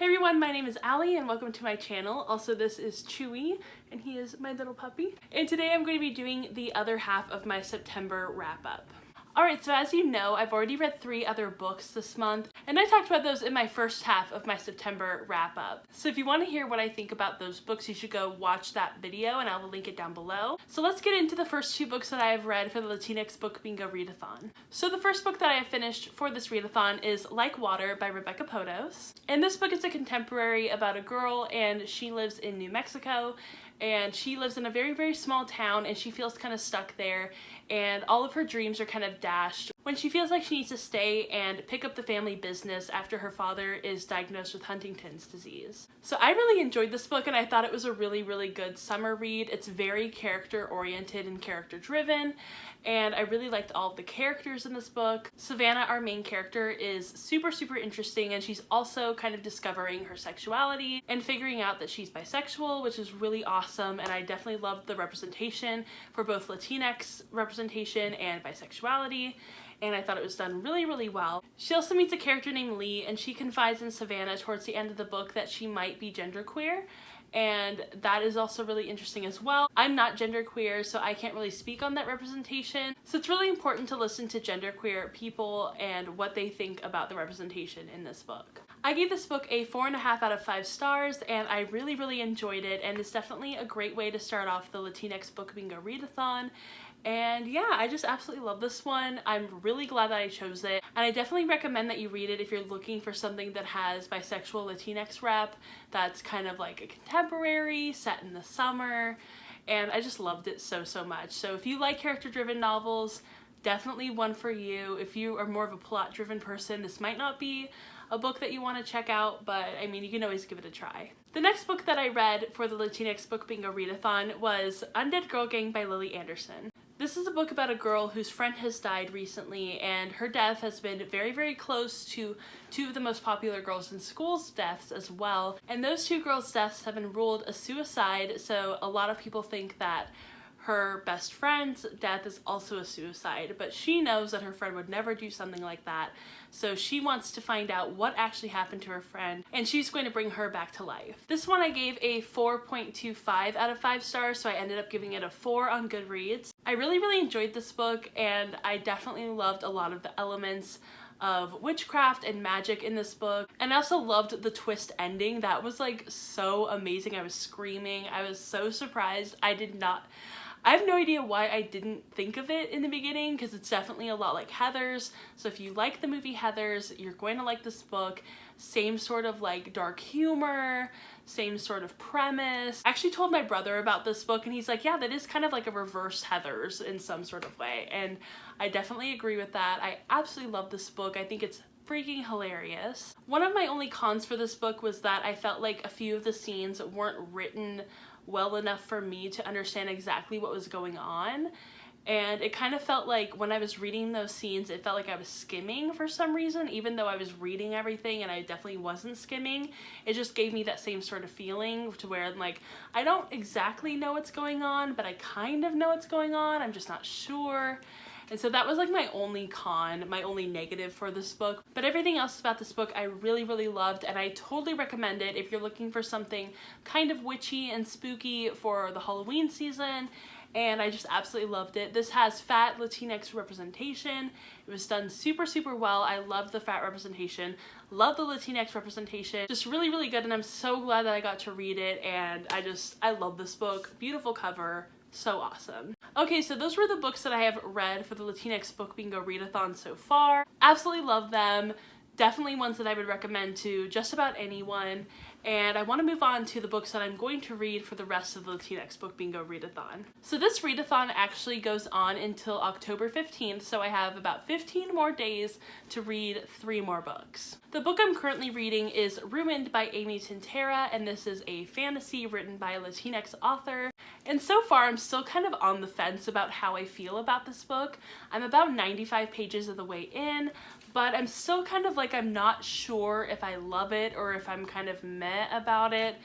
Hey everyone, my name is Allie and welcome to my channel. Also, this is Chewy and he is my little puppy. And today I'm going to be doing the other half of my September wrap up. Alright, so as you know, I've already read 3 other books this month, and I talked about those in my first half of my September wrap up. So if you want to hear what I think about those books, you should go watch that video and I will link it down below. So let's get into the first 2 books that I have read for the Latinx Book Bingo Readathon. So the first book that I have finished for this readathon is Like Water by Rebecca Potos. And this book is a contemporary about a girl, and she lives in New Mexico, and she lives in a very, very small town, and she feels kind of stuck there, and all of her dreams are kind of dashed when she feels like she needs to stay and pick up the family business after her father is diagnosed with Huntington's disease. So I really enjoyed this book, and I thought it was a really, really good summer read. It's very character oriented and character driven, and I really liked all of the characters in this book. Savannah, our main character, is super, super interesting, and she's also kind of discovering her sexuality and figuring out that she's bisexual, which is really awesome, and I definitely loved the representation for both Latinx representation and bisexuality, and I thought it was done really, really well. She also meets a character named Lee, and she confides in Savannah towards the end of the book that she might be genderqueer, and that is also really interesting as well. I'm not genderqueer, so I can't really speak on that representation, so it's really important to listen to genderqueer people and what they think about the representation in this book. I gave this book a 4.5 out of 5 stars, and I really, really enjoyed it, and it's definitely a great way to start off the Latinx Book Bingo Readathon. And yeah, I just absolutely love this one. I'm really glad that I chose it, and I definitely recommend that you read it if you're looking for something that has bisexual Latinx rep that's kind of like a contemporary set in the summer, and I just loved it so, so much. So if you like character-driven novels, definitely one for you. If you are more of a plot-driven person, this might not be a book that you want to check out, but I mean, you can always give it a try. The next book that I read for the Latinx Book Bingo Readathon was Undead Girl Gang by Lily Anderson. This is a book about a girl whose friend has died recently, and her death has been very, very close to 2 of the most popular girls in school's deaths as well. And those 2 girls' deaths have been ruled a suicide, so a lot of people think that her best friend's death is also a suicide, but she knows that her friend would never do something like that, so she wants to find out what actually happened to her friend, and she's going to bring her back to life. This one I gave a 4.25 out of 5 stars, so I ended up giving it a 4 on Goodreads. I really, really enjoyed this book, and I definitely loved a lot of the elements of witchcraft and magic in this book, and I also loved the twist ending. That was like so amazing. I was screaming. I was so surprised. I have no idea why I didn't think of it in the beginning, because it's definitely a lot like Heathers. So if you like the movie Heathers, you're going to like this book. Same sort of like dark humor, same sort of premise. I actually told my brother about this book, and he's like, yeah, that is kind of like a reverse Heathers in some sort of way, and I definitely agree with that. I absolutely love this book. I think it's freaking hilarious. One of my only cons for this book was that I felt like a few of the scenes weren't written well enough for me to understand exactly what was going on, and it kind of felt like when I was reading those scenes, it felt like I was skimming for some reason, even though I was reading everything and I definitely wasn't skimming. It just gave me that same sort of feeling to where I'm like, I don't exactly know what's going on, but I kind of know what's going on, I'm just not sure. And so that was like my only con, my only negative for this book. But everything else about this book I really, really loved, and I totally recommend it if you're looking for something kind of witchy and spooky for the Halloween season, and I just absolutely loved it. This has fat Latinx representation. It was done super, super well. I loved the fat representation, love the Latinx representation, just really, really good, and I'm so glad that I got to read it, and I love this book. Beautiful cover. So awesome. Okay, so those were the books that I have read for the Latinx Book Bingo Readathon so far. Absolutely love them. Definitely ones that I would recommend to just about anyone. And I want to move on to the books that I'm going to read for the rest of the Latinx Book Bingo Readathon. So this readathon actually goes on until October 15th, so I have about 15 more days to read 3 more books. The book I'm currently reading is Ruined by Amy Tintera, and this is a fantasy written by a Latinx author. And so far, I'm still kind of on the fence about how I feel about this book. I'm about 95 pages of the way in, but I'm still kind of like, I'm not sure if I love it or if I'm kind of meh about it.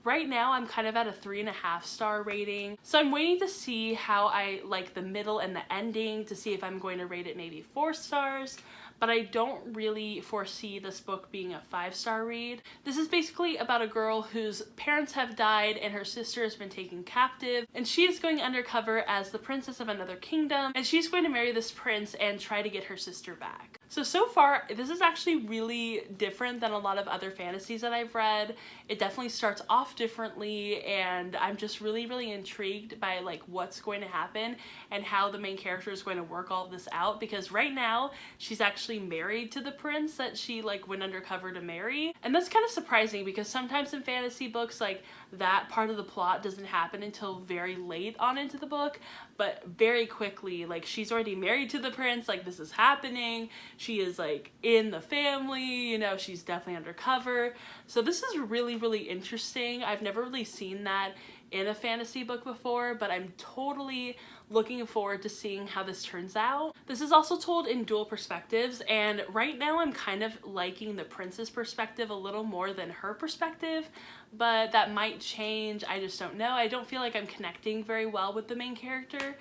Right now, I'm kind of at a 3.5 star rating, so I'm waiting to see how I like the middle and the ending to see if I'm going to rate it maybe 4 stars. but I don't really foresee this book being a 5-star read. This is basically about a girl whose parents have died and her sister has been taken captive, and she is going undercover as the princess of another kingdom, and she's going to marry this prince and try to get her sister back. So far, this is actually really different than a lot of other fantasies that I've read. It definitely starts off differently, and I'm just really intrigued by like what's going to happen and how the main character is going to work all of this out, because right now she's actually married to the prince that she like went undercover to marry. And that's kind of surprising because sometimes in fantasy books like that part of the plot doesn't happen until very late on into the book, but very quickly, like she's already married to the prince, like this is happening. She is like in the family, you know, she's definitely undercover. So this is really interesting. I've never really seen that in a fantasy book before, but I'm totally looking forward to seeing how this turns out. This is also told in dual perspectives, and right now I'm kind of liking the prince's perspective a little more than her perspective, but that might change. I just don't know. I don't feel like I'm connecting very well with the main character,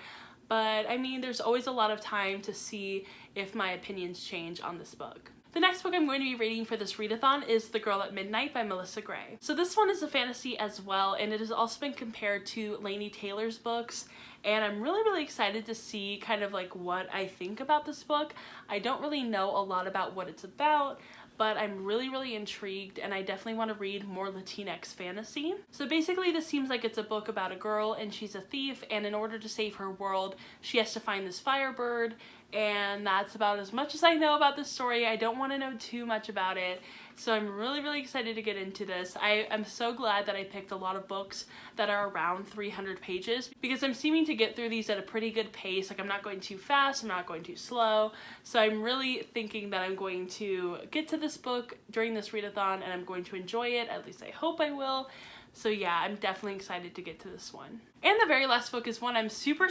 but I mean, there's always a lot of time to see if my opinions change on this book. The next book I'm going to be reading for this readathon is The Girl at Midnight by Melissa Gray. So this one is a fantasy as well, and it has also been compared to Laini Taylor's books, and I'm really excited to see kind of like what I think about this book. I don't really know a lot about what it's about, but I'm really intrigued, and I definitely want to read more Latinx fantasy. So basically this seems like it's a book about a girl and she's a thief, and in order to save her world she has to find this firebird, and that's about as much as I know about this story. I don't want to know too much about it, so I'm really excited to get into this. I am so glad that I picked a lot of books that are around 300 pages because I'm seeming to get through these at a pretty good pace. Like I'm not going too fast, I'm not going too slow, so I'm really thinking that I'm going to get to this book during this readathon and I'm going to enjoy it. At least I hope I will. So yeah, I'm definitely excited to get to this one. And the very last book is one I'm super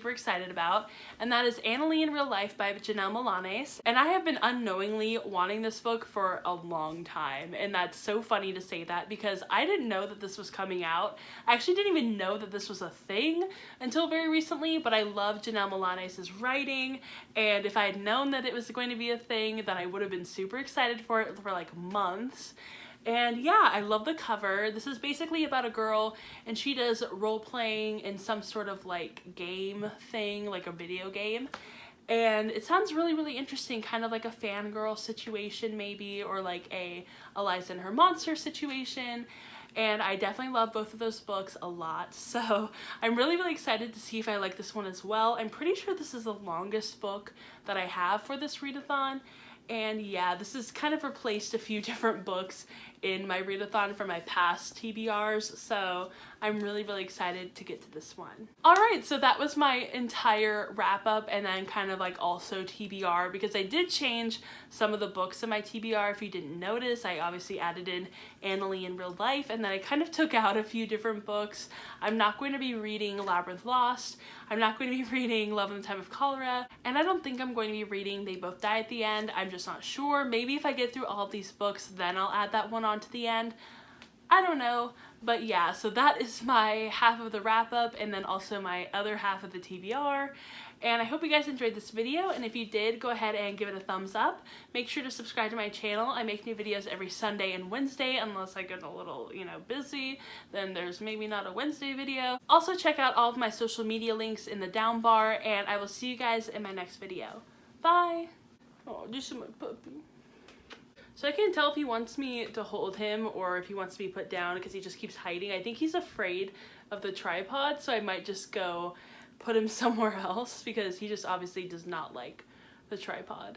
excited about, and that is Annalee in Real Life by Janelle Milanes. And I have been unknowingly wanting this book for a long time, and that's so funny to say that because I didn't know that this was coming out. I actually didn't even know that this was a thing until very recently, but I love Janelle Milanes' writing, and if I had known that it was going to be a thing, then I would have been super excited for it for like months. And yeah, I love the cover. This is basically about a girl and she does role-playing in some sort of like game thing, like a video game. And it sounds really interesting, kind of like a fangirl situation maybe, or like a Eliza and Her Monster situation. And I definitely love both of those books a lot, so I'm really excited to see if I like this one as well. I'm pretty sure this is the longest book that I have for this readathon. And yeah, this has kind of replaced a few different books in my readathon from my past TBRs, so I'm really excited to get to this one. Alright, so that was my entire wrap up and then kind of like also TBR, because I did change some of the books in my TBR. If you didn't notice, I obviously added in Annalee in Real Life, and then I kind of took out a few different books. I'm not going to be reading Labyrinth Lost, I'm not going to be reading Love in the Time of Cholera, and I don't think I'm going to be reading They Both Die at the End. I'm just not sure. Maybe if I get through all of these books, then I'll add that one on to the end. I don't know, but yeah, so that is my half of the wrap up and then also my other half of the TBR. And I hope you guys enjoyed this video, and if you did, go ahead and give it a thumbs up. Make sure to subscribe to my channel. I make new videos every Sunday and Wednesday, unless I get a little, busy, then there's maybe not a Wednesday video. Also check out all of my social media links in the down bar, and I will see you guys in my next video. Bye! Oh, this is my puppy. So I can't tell if he wants me to hold him or if he wants to be put down because he just keeps hiding. I think he's afraid of the tripod, so I might just go put him somewhere else because he just obviously does not like the tripod.